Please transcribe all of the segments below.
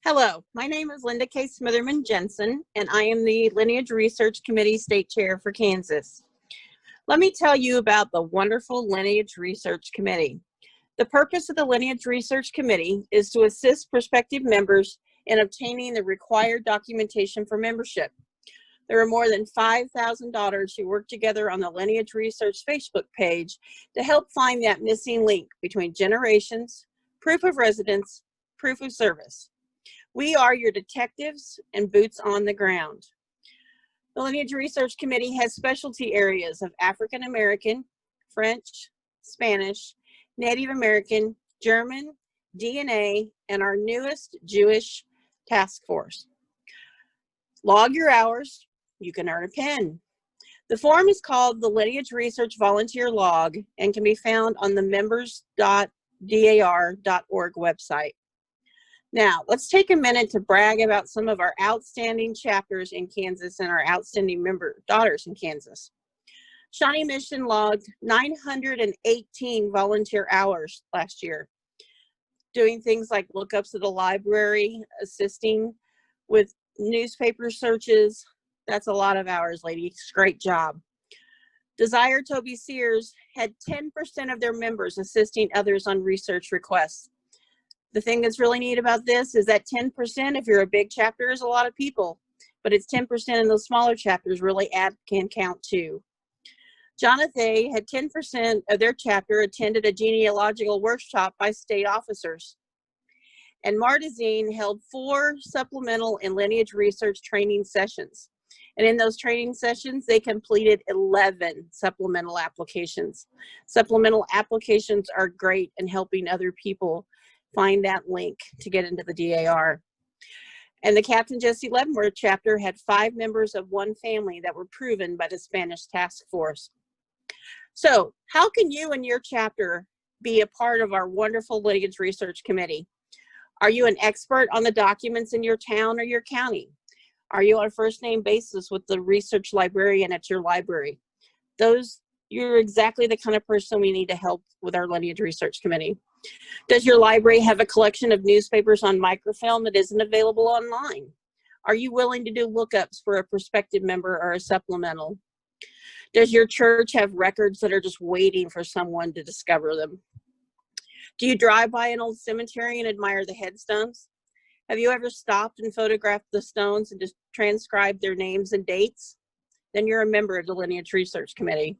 Hello, my name is Linda K. Smitherman Jensen, and I am the Lineage Research Committee State Chair for Kansas. Let me tell you about the wonderful Lineage Research Committee. The purpose of the Lineage Research Committee is to assist prospective members in obtaining the required documentation for membership. There are more than 5,000 daughters who work together on the Lineage Research Facebook page to help find that missing link between generations, proof of residence, proof of service. We are your detectives and boots on the ground. The Lineage Research Committee has specialty areas of African American, French, Spanish, Native American, German, DNA, and our newest Jewish task force. Log your hours, you can earn a pin. The form is called the Lineage Research Volunteer Log and can be found on the members.dar.org website. Now, let's take a minute to brag about some of our outstanding chapters in Kansas and our outstanding daughters in Kansas. Shawnee Mission logged 918 volunteer hours last year, doing things like lookups at the library, assisting with newspaper searches. That's a lot of hours, ladies. Great job. Desire Toby Sears had 10% of their members assisting others on research requests. The thing that's really neat about this is that 10%, if you're a big chapter, is a lot of people, but it's 10% in those smaller chapters really can count too. Jonathan had 10% of their chapter attended a genealogical workshop by state officers. And Martazine held 4 supplemental and lineage research training sessions. And in those training sessions, they completed 11 supplemental applications. Supplemental applications are great in helping other people find that link to get into the DAR. And the Captain Jesse Leavenworth chapter had 5 members of one family that were proven by the Spanish task force. So how can you and your chapter be a part of our wonderful Lineage Research Committee? Are you an expert on the documents in your town or your county? Are you on a first name basis with the research librarian at your library? You're exactly the kind of person we need to help with our Lineage Research Committee. Does your library have a collection of newspapers on microfilm that isn't available online? Are you willing to do lookups for a prospective member or a supplemental? Does your church have records that are just waiting for someone to discover them? Do you drive by an old cemetery and admire the headstones? Have you ever stopped and photographed the stones and just transcribed their names and dates? Then you're a member of the Lineage Research Committee.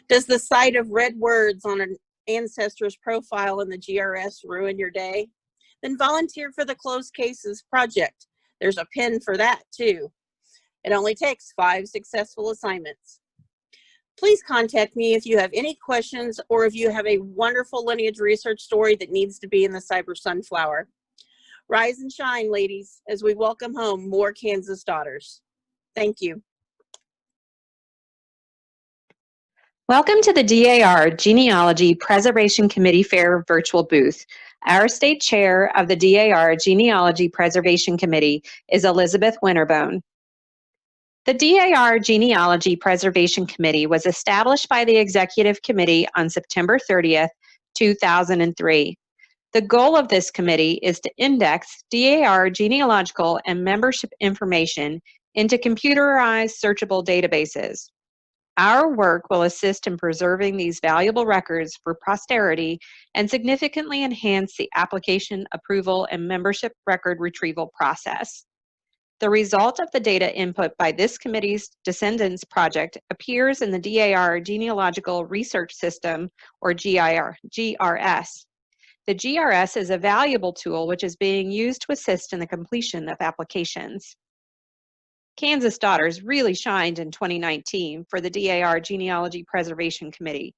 Does the sight of red words on an ancestor's profile in the GRS ruin your day? Then volunteer for the Closed Cases Project. There's a pin for that too. It only takes 5 successful assignments. Please contact me if you have any questions or if you have a wonderful lineage research story that needs to be in the Cyber Sunflower. Rise and shine, ladies, as we welcome home more Kansas daughters. Thank you. Welcome to the DAR Genealogy Preservation Committee Fair virtual booth. Our state chair of the DAR Genealogy Preservation Committee is Elizabeth Winterbone. The DAR Genealogy Preservation Committee was established by the Executive Committee on September 30th, 2003. The goal of this committee is to index DAR genealogical and membership information into computerized searchable databases. Our work will assist in preserving these valuable records for posterity and significantly enhance the application, approval, and membership record retrieval process. The result of the data input by this committee's Descendants Project appears in the DAR Genealogical Research System, or GRS. The GRS is a valuable tool which is being used to assist in the completion of applications. Kansas daughters really shined in 2019 for the DAR Genealogy Preservation Committee.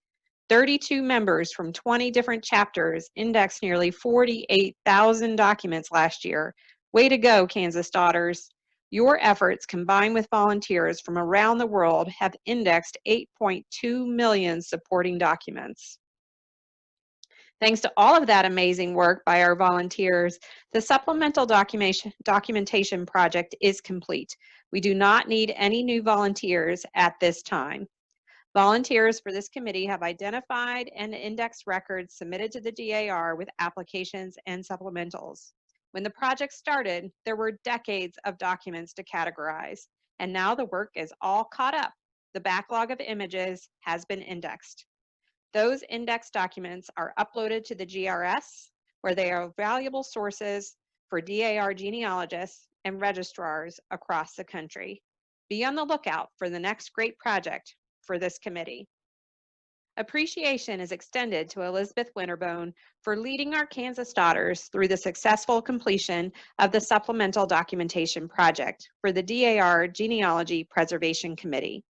32 members from 20 different chapters indexed nearly 48,000 documents last year. Way to go, Kansas daughters. Your efforts, combined with volunteers from around the world, have indexed 8.2 million supporting documents. Thanks to all of that amazing work by our volunteers, the supplemental documentation project is complete. We do not need any new volunteers at this time. Volunteers for this committee have identified and indexed records submitted to the DAR with applications and supplementals. When the project started, there were decades of documents to categorize, and now the work is all caught up. The backlog of images has been indexed. Those indexed documents are uploaded to the GRS, where they are valuable sources for DAR genealogists and registrars across the country. Be on the lookout for the next great project for this committee. Appreciation is extended to Elizabeth Winterbone for leading our Kansas daughters through the successful completion of the supplemental documentation project for the DAR Genealogy Preservation Committee.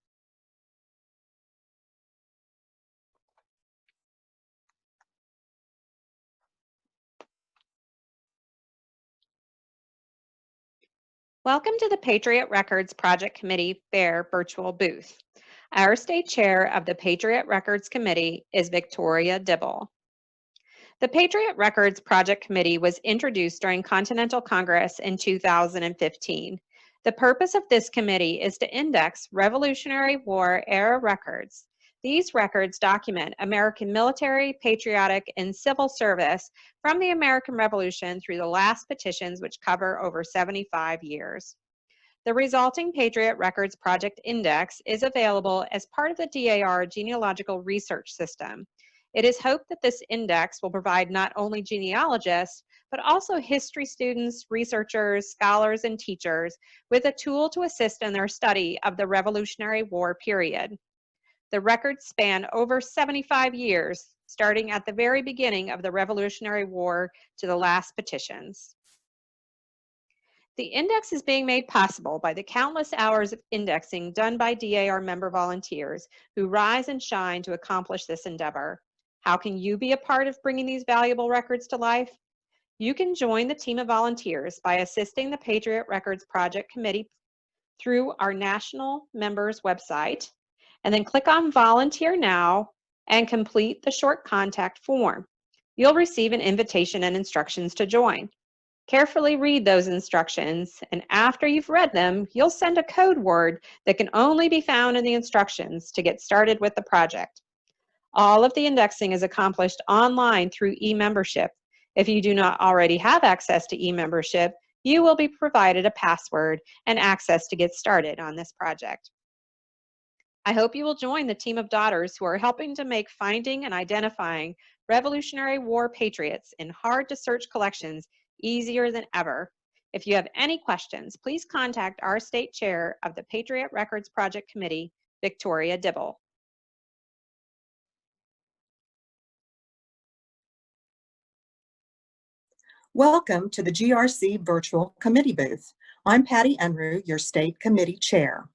Welcome to the Patriot Records Project Committee Fair virtual booth. Our state chair of the Patriot Records Committee is Victoria Dibble. The Patriot Records Project Committee was introduced during Continental Congress in 2015. The purpose of this committee is to index Revolutionary War era records. These records document American military, patriotic, and civil service from the American Revolution through the last petitions, which cover over 75 years. The resulting Patriot Records Project Index is available as part of the DAR Genealogical Research System. It is hoped that this index will provide not only genealogists, but also history students, researchers, scholars, and teachers with a tool to assist in their study of the Revolutionary War period. The records span over 75 years, starting at the very beginning of the Revolutionary War to the last petitions. The index is being made possible by the countless hours of indexing done by DAR member volunteers who rise and shine to accomplish this endeavor. How can you be a part of bringing these valuable records to life? You can join the team of volunteers by assisting the Patriot Records Project Committee through our national members website, and then click on Volunteer Now and complete the short contact form. You'll receive an invitation and instructions to join. Carefully read those instructions, and after you've read them, you'll send a code word that can only be found in the instructions to get started with the project. All of the indexing is accomplished online through e-membership. If you do not already have access to e-membership, you will be provided a password and access to get started on this project. I hope you will join the team of daughters who are helping to make finding and identifying Revolutionary War patriots in hard-to-search collections easier than ever. If you have any questions, please contact our state chair of the Patriot Records Project Committee, Victoria Dibble. Welcome to the GRC Virtual Committee Booth. I'm Patty Unruh, your State Committee Chair.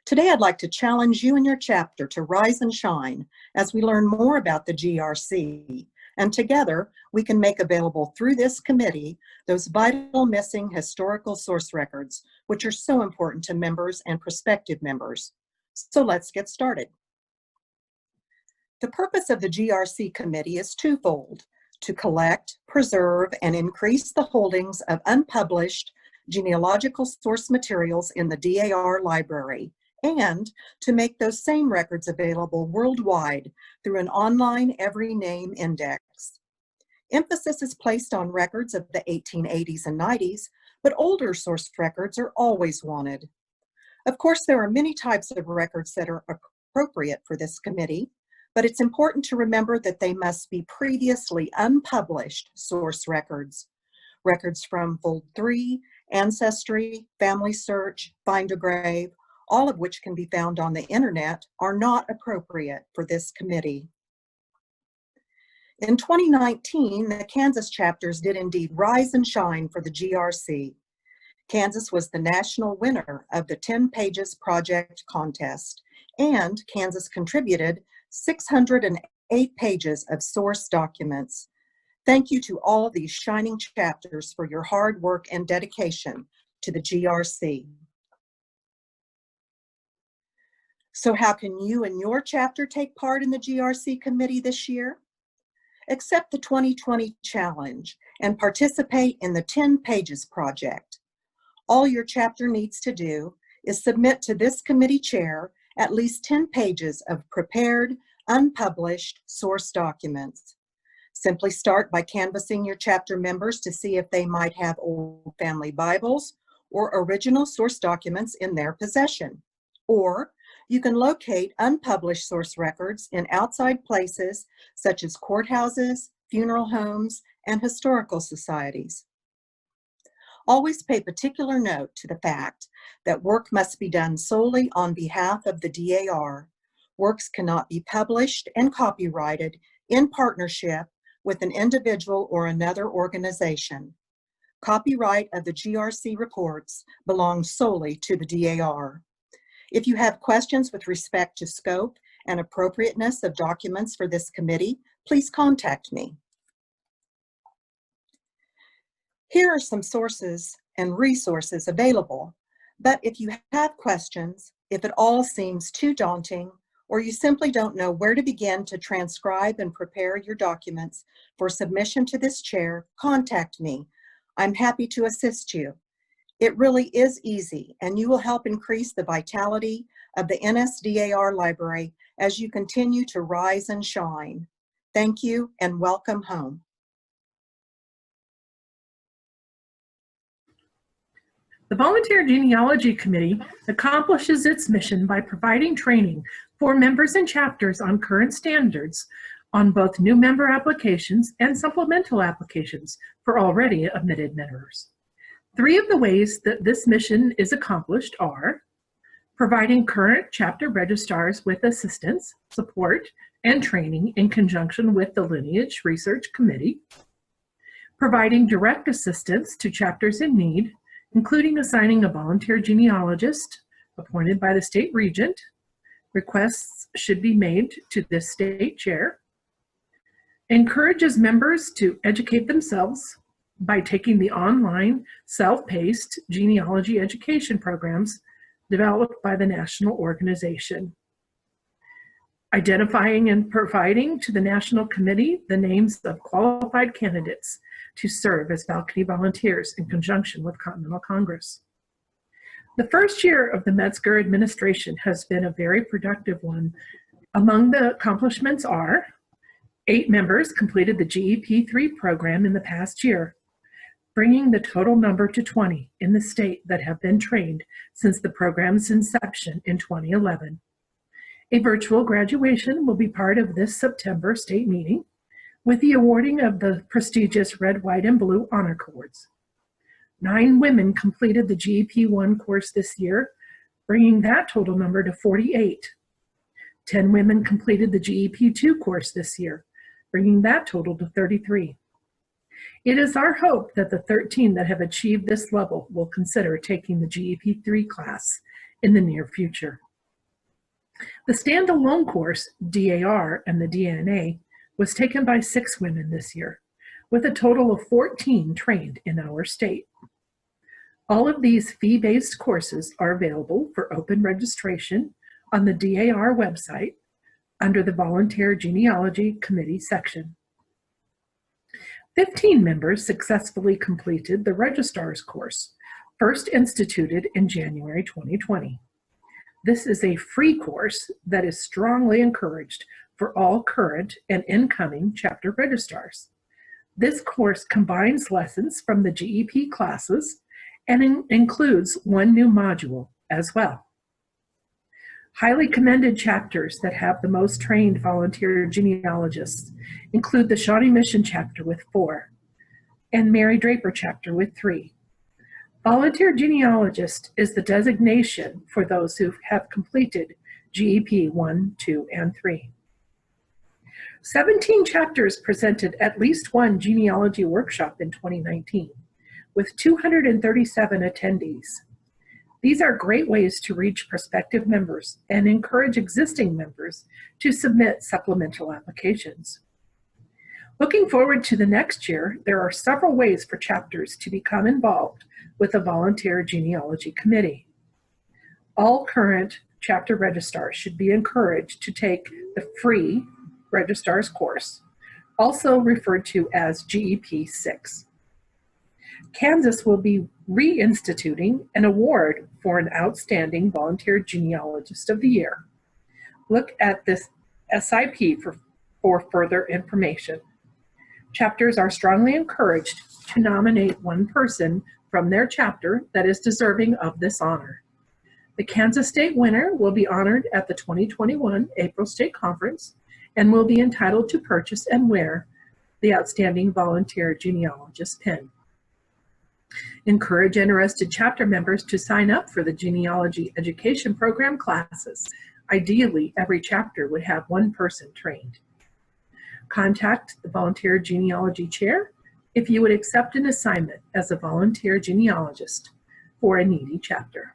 Today I'd like to challenge you and your chapter to rise and shine as we learn more about the GRC, and together we can make available through this committee those vital missing historical source records, which are so important to members and prospective members. So let's get started. The purpose of the GRC committee is twofold: to collect, preserve, and increase the holdings of unpublished genealogical source materials in the DAR library, and to make those same records available worldwide through an online every name index. Emphasis is placed on records of the 1880s and 90s, but older source records are always wanted. Of course, there are many types of records that are appropriate for this committee, but it's important to remember that they must be previously unpublished source records. Records from Fold 3, Ancestry, Family Search, Find a Grave, all of which can be found on the internet, are not appropriate for this committee. In 2019, the Kansas chapters did indeed rise and shine for the GRC. Kansas was the national winner of the 10 Pages Project contest, and Kansas contributed 608 pages of source documents. Thank you to all these shining chapters for your hard work and dedication to the GRC. So how can you and your chapter take part in the GRC committee this year? Accept the 2020 challenge and participate in the 10 Pages Project. All your chapter needs to do is submit to this committee chair at least 10 pages of prepared, unpublished source documents. Simply start by canvassing your chapter members to see if they might have old family Bibles or original source documents in their possession. Or you can locate unpublished source records in outside places such as courthouses, funeral homes, and historical societies. Always pay particular note to the fact that work must be done solely on behalf of the DAR. Works cannot be published and copyrighted in partnership with an individual or another organization. Copyright of the GRC reports belongs solely to the DAR. If you have questions with respect to scope and appropriateness of documents for this committee, please contact me. Here are some sources and resources available, but if you have questions, if it all seems too daunting, or you simply don't know where to begin to transcribe and prepare your documents for submission to this chair, contact me. I'm happy to assist you. It really is easy, and you will help increase the vitality of the NSDAR library as you continue to rise and shine. Thank you and welcome home. The Volunteer Genealogy Committee accomplishes its mission by providing training for members and chapters on current standards on both new member applications and supplemental applications for already admitted members. 3 of the ways that this mission is accomplished are providing current chapter registrars with assistance, support, and training in conjunction with the Lineage Research Committee, providing direct assistance to chapters in need, including assigning a volunteer genealogist appointed by the state regent. Requests should be made to the state chair. Encourages members to educate themselves by taking the online, self-paced genealogy education programs developed by the national organization. Identifying and providing to the National Committee the names of qualified candidates to serve as faculty volunteers in conjunction with Continental Congress. The first year of the Metzger administration has been a very productive one. Among the accomplishments are 8 members completed the GEP3 program in the past year, bringing the total number to 20 in the state that have been trained since the program's inception in 2011. A virtual graduation will be part of this September state meeting with the awarding of the prestigious Red, White, and Blue Honor Cords. 9 women completed the GEP1 course this year, bringing that total number to 48. 10 women completed the GEP2 course this year, bringing that total to 33. It is our hope that the 13 that have achieved this level will consider taking the GEP3 class in the near future. The standalone course, DAR and the DNA, was taken by 6 women this year, with a total of 14 trained in our state. All of these fee-based courses are available for open registration on the DAR website under the Volunteer Genealogy Committee section. 15 members successfully completed the Registrar's course, first instituted in January 2020. This is a free course that is strongly encouraged for all current and incoming chapter registrars. This course combines lessons from the GEP classes and includes 1 new module as well. Highly commended chapters that have the most trained volunteer genealogists include the Shawnee Mission chapter with 4 and Mary Draper chapter with 3. Volunteer genealogist is the designation for those who have completed GEP 1, 2, and 3. 17 chapters presented at least 1 genealogy workshop in 2019, with 237 attendees. These are great ways to reach prospective members and encourage existing members to submit supplemental applications. Looking forward to the next year, there are several ways for chapters to become involved with the Volunteer Genealogy Committee. All current chapter registrars should be encouraged to take the free Registrar's course, also referred to as GEP 6. Kansas will be reinstituting an award for an outstanding volunteer genealogist of the year. Look at this SIP for further information. Chapters are strongly encouraged to nominate one person from their chapter that is deserving of this honor. The Kansas State winner will be honored at the 2021 April State Conference and will be entitled to purchase and wear the Outstanding Volunteer Genealogist pin. Encourage interested chapter members to sign up for the Genealogy Education Program classes. Ideally, every chapter would have one person trained. Contact the Volunteer Genealogy Chair if you would accept an assignment as a volunteer genealogist for a needy chapter.